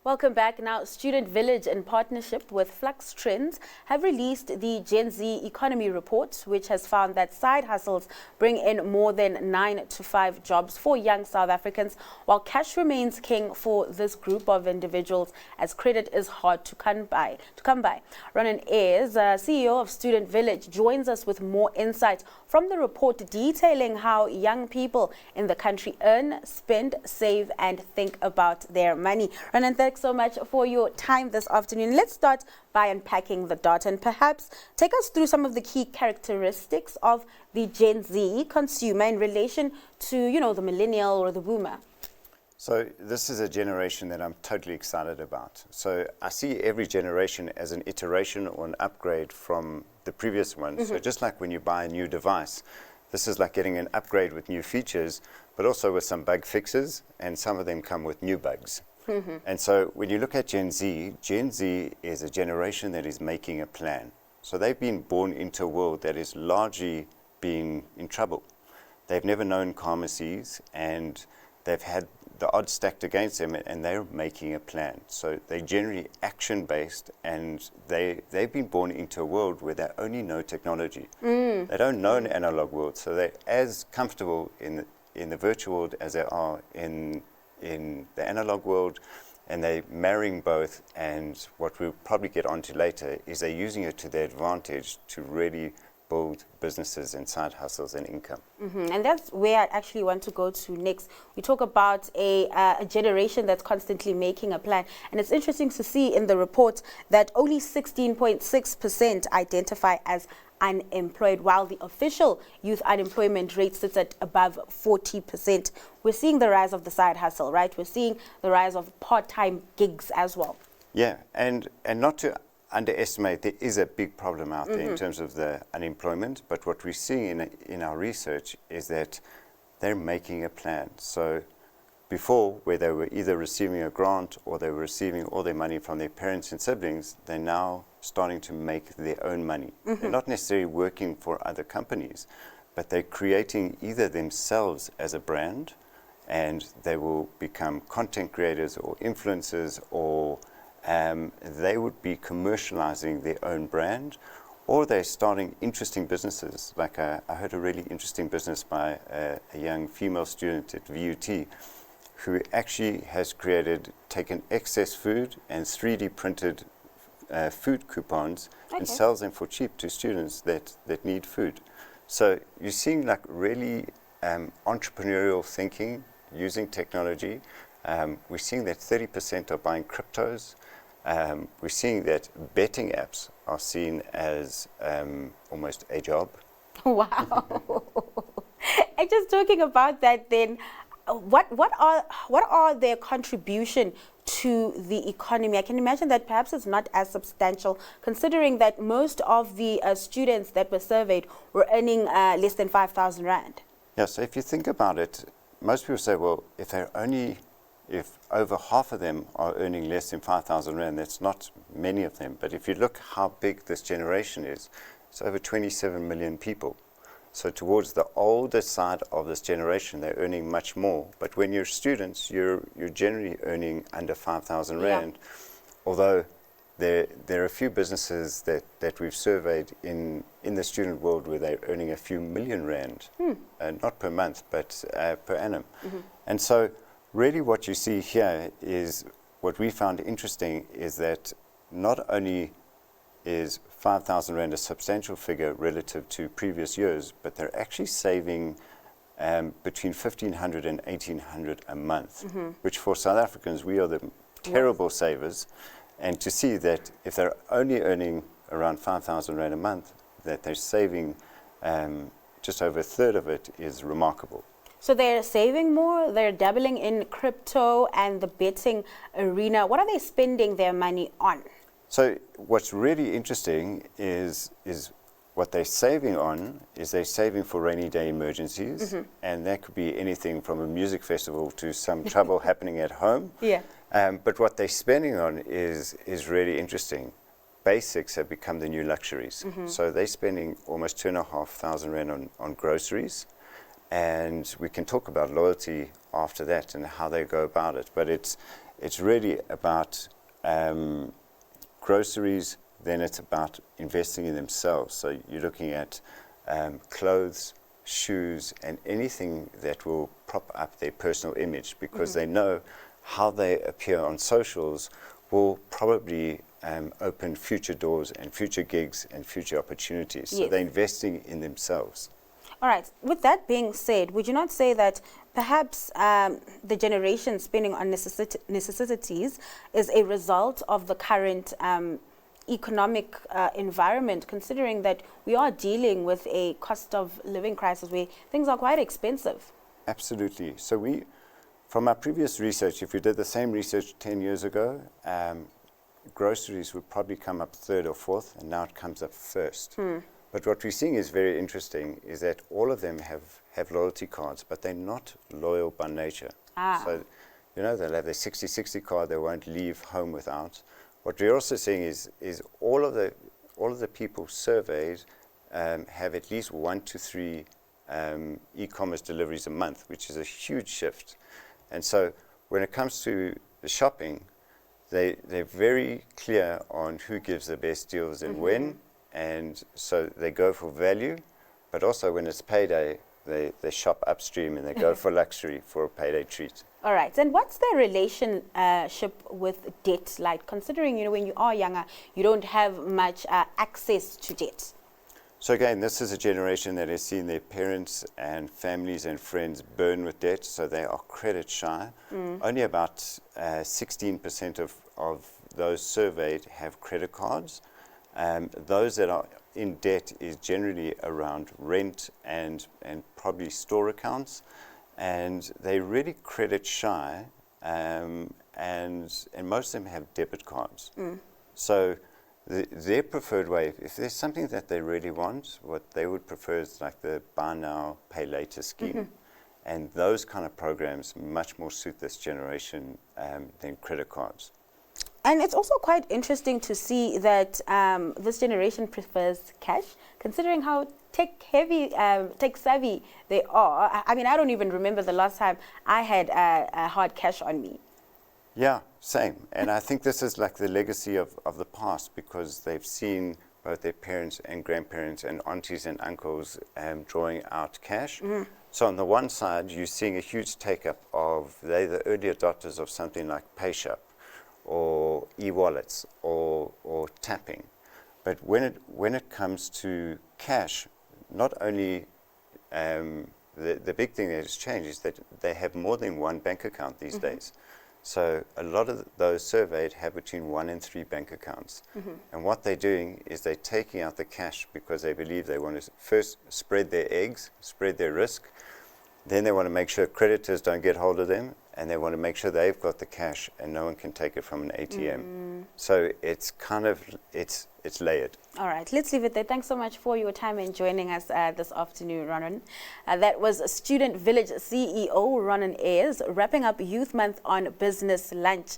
Welcome back. Now, Student Village, in partnership with Flux Trends, have released the Gen Z Economy Report, which has found that side hustles bring in more than 9 to 5 jobs for young South Africans, while cash remains king for this group of individuals, as credit is hard to come by. Ronen Aires, CEO of Student Village, joins us with more insight from the report detailing how young people in the country earn, spend, save, and think about their money. Ronen, thanks so much for your time this afternoon. Let's start by unpacking the data and perhaps take us through some of the key characteristics of the Gen Z consumer in relation to, the millennial or the boomer. So this is a generation that I'm totally excited about. So I see every generation as an iteration or an upgrade from the previous one. So just like when you buy a new device, this is like getting an upgrade with new features, but also with some bug fixes, and some of them come with new bugs. And so when you look at Gen Z is a generation that is making a plan. So they've been born into a world that is largely been in trouble. They've never known calmer seas, and they've had the odds stacked against them, and they're making a plan. So they're generally action-based, and they've been born into a world where they only know technology. They don't know an analog world, so they're as comfortable in the virtual world as they are in the analog world, and they're marrying both. And what we'll probably get onto later is they're using it to their advantage to really build businesses and side hustles and income. And that's where I actually want to go to next. We talk about a generation that's constantly making a plan. And it's interesting to see in the report that only 16.6% identify as unemployed, while the official youth unemployment rate sits at above 40%. We're seeing the rise of the side hustle, right? We're seeing the rise of part-time gigs as well. Yeah, and not to underestimate, there is a big problem out there in terms of the unemployment, but what we're seeing in our research is that they're making a plan. So before, where they were either receiving a grant or they were receiving all their money from their parents and siblings, they're now starting to make their own money. They're not necessarily working for other companies, but they're creating either themselves as a brand, and they will become content creators or influencers, or they would be commercializing their own brand, or they're starting interesting businesses. Like I heard a really interesting business by a young female student at VUT who actually has taken excess food and 3D printed food coupons and sells them for cheap to students that need food. So you're seeing like really entrepreneurial thinking using technology. We're seeing that 30% are buying cryptos. We're seeing that betting apps are seen as almost a job. Wow. And just talking about that then, what are their contribution to the economy? I can imagine that perhaps it's not as substantial, considering that most of the students that were surveyed were earning less than 5,000 rand. Yeah, so if you think about it, most people say, well, if over half of them are earning less than 5,000 rand, that's not many of them. But if you look how big this generation is, it's over 27 million people. So towards the older side of this generation, they're earning much more. But when you're students, you're generally earning under 5,000 rand. Although there are a few businesses that we've surveyed in the student world where they're earning a few million rand, not per month, but per annum. And so really what you see here is, what we found interesting is that not only is 5,000 rand a substantial figure relative to previous years, but they're actually saving between 1,500 and 1,800 a month, which for South Africans, we are the terrible savers. And to see that if they're only earning around 5,000 rand a month, that they're saving just over a third of it is remarkable. So they're saving more, they're dabbling in crypto and the betting arena. What are they spending their money on? So what's really interesting is what they're saving on is they're saving for rainy day emergencies, and that could be anything from a music festival to some trouble happening at home. But what they're spending on is really interesting. Basics have become the new luxuries. So they're spending almost 2,500 rand on groceries. And we can talk about loyalty after that and how they go about it. But it's it's really about groceries, then it's about investing in themselves. So you're looking at clothes, shoes, and anything that will prop up their personal image, because they know how they appear on socials will probably open future doors and future gigs and future opportunities. So they're investing in themselves. All right. With that being said, would you not say that perhaps the generation spending on necessities is a result of the current economic environment, considering that we are dealing with a cost of living crisis where things are quite expensive? Absolutely. So from our previous research, if we did the same research 10 years ago, groceries would probably come up third or fourth, and now it comes up first. But what we're seeing is very interesting, is that all of them have loyalty cards, but they're not loyal by nature. So, they'll have their 60/60 card they won't leave home without. What we're also seeing is all of the people surveyed have at least 1 to 3 e-commerce deliveries a month, which is a huge shift. And so when it comes to the shopping, they're very clear on who gives the best deals and when. And so they go for value, but also when it's payday, they shop upstream and they go for luxury for a payday treat. All right. And what's their relationship with debt like? Considering, when you are younger, you don't have much access to debt. So again, this is a generation that has seen their parents and families and friends burn with debt, so they are credit shy. Only about 16% of those surveyed have credit cards. Those that are in debt is generally around rent and probably store accounts, and they're really credit shy, and most of them have debit cards. So their preferred way, if there's something that they really want, what they would prefer is like the buy now, pay later scheme. And those kind of programs much more suit this generation than credit cards. And it's also quite interesting to see that this generation prefers cash, considering how tech savvy they are. I mean, I don't even remember the last time I had hard cash on me. Yeah, same. And I think this is like the legacy of the past, because they've seen both their parents and grandparents and aunties and uncles drawing out cash. So on the one side, you're seeing a huge take-up of, they're the early adopters of something like PayShap or e-wallets or tapping. But when it comes to cash, not only the big thing that has changed is that they have more than one bank account these days. So a lot of those surveyed have between 1 and 3 bank accounts. And what they're doing is they're taking out the cash because they believe they want to first spread their eggs, spread their risk. Then they want to make sure creditors don't get hold of them, and they want to make sure they've got the cash and no one can take it from an ATM. So it's it's layered. All right, let's leave it there. Thanks so much for your time and joining us this afternoon, Ronen. That was Student Village CEO Ronen Aires wrapping up Youth Month on Business Lunch.